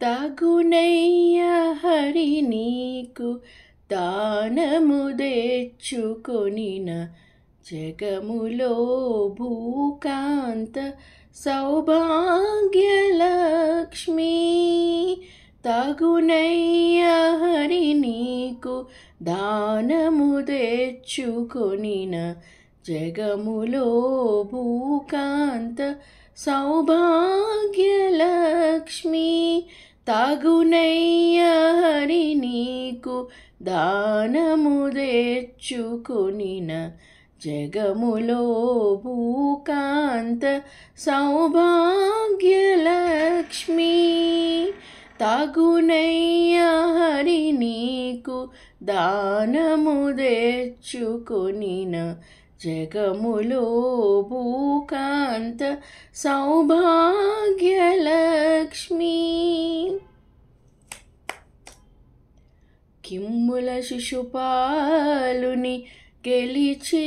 తగునయ్య హరి నీకు దానము తెచ్చుకొనిన జగములో భూకాంత సౌభాగ్యలక్ష్మి. తగునయ్య హరి నీకు దానము తెచ్చుకొనిన జగములో భూకాంత సౌభాగ్యలక్ష్మి. తగునయ్య హరి నీకు దానము తెచ్చుకొనిన జగములో భూకాంత సౌభాగ్యలక్ష్మి. తగునయ్య హరి నీకు దానము తెచ్చుకొనిన జగములో భూకాంత సౌభాగ్యలక్ష్మి. కిమ్ముల శిశుపాలుని గెలిచి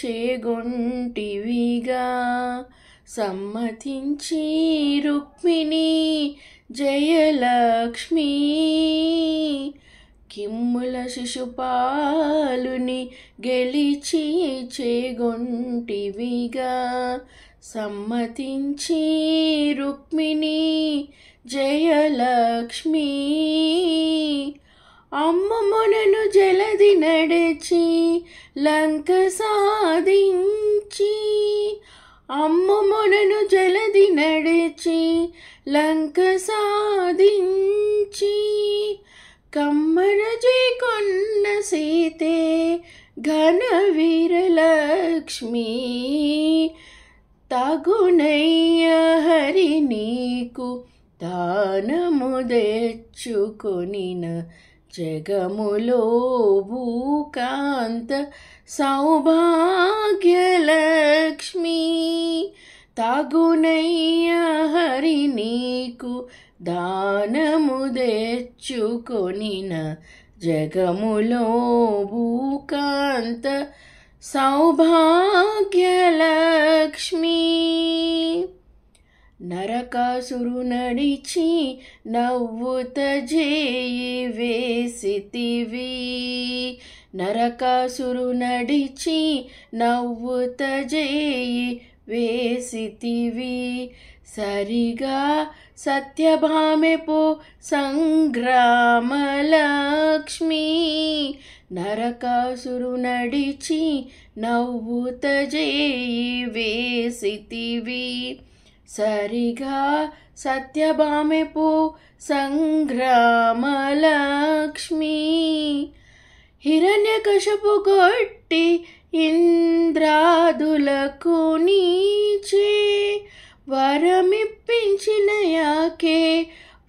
చేగొంటివిగా సమ్మతించి రుక్మిణి జయలక్ష్మి. కిమ్ముల శిశుపాలుని గెలిచి చేగొంటివిగా సమ్మతించి రుక్మిణి జయలక్ష్మి. అమ్మమ్మనను జలది నడిచి లంక సాధించి, అమ్మమ్మనను జలది నడిచి లంక సాధించి, కమ్మరజే కొన్న సీతే ఘన వీరలక్ష్మి. తగునయ్య హరి నీకు దానము తెచ్చుకొనిన జగములో భూకాంత సౌభాగ్యలక్ష్మి. తగునయ్య హరి నీకు దానము తెచ్చుకొనిన జగములో భూకాంత సౌభాగ్యలక్ష్మి. నరకాసురు నడిచి నవ్వుత జేయి వేసితివి, నరకాసురు నడిచి నవ్వుత జేయి వేసితివి. సరిగా సత్యభామె పో సంగ్రామలక్ష్మి. నరకాసురు నడిచి నవ్వుత జేయి వేసితివి. సరిగా సత్యభామె పో సంగ్రామలక్ష్మి. హిరణ్యకశపు కొట్టి ఇంద్రాదులకు నీచే వరమిప్పించిన యాకే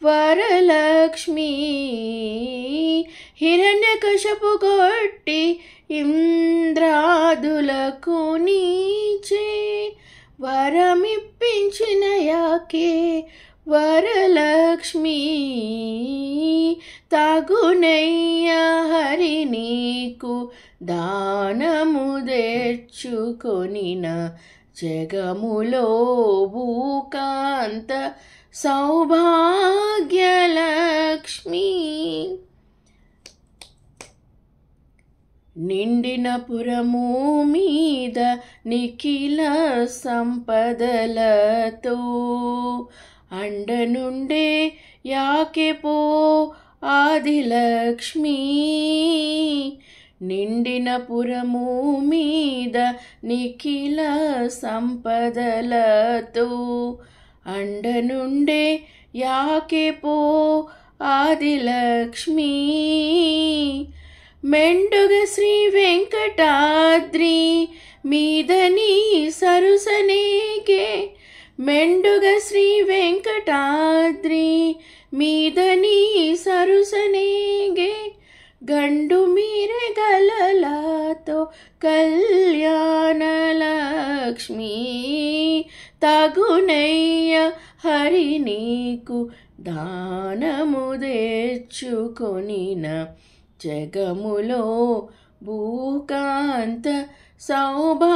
వరలక్ష్మి. హిరణ్యకశపు కొట్టి ఇంద్రాదులకు నీచే వరమిప్పించిన యాకే వరలక్ష్మి. తగునయ్య హరి నీకు దానము తెచ్చుకొనిన జగములో భూకాంత సౌభాగ్యలక్ష్మి. నిండిన పురము మీద నిఖిల సంపదలతో అండనుండే యాకే పో ఆదిలక్ష్మి. నిండిన పురము మీద నిఖిల సంపదలతో అండనుండే యాకే పో ఆదిలక్ష్మి. మెండుగ శ్రీ వెంకటాద్రి మీదని సరుసనేగే, మెండుగ శ్రీ వెంకటాద్రి మీదని సరుసనేగే. గండు మీరె గలలాతో కళ్యాణలక్ష్మి. తగునయ్య హరి నీకు దానము తెచ్చుకొనిన జగములో భూకాంత సౌభాగ్యలక్ష్మి.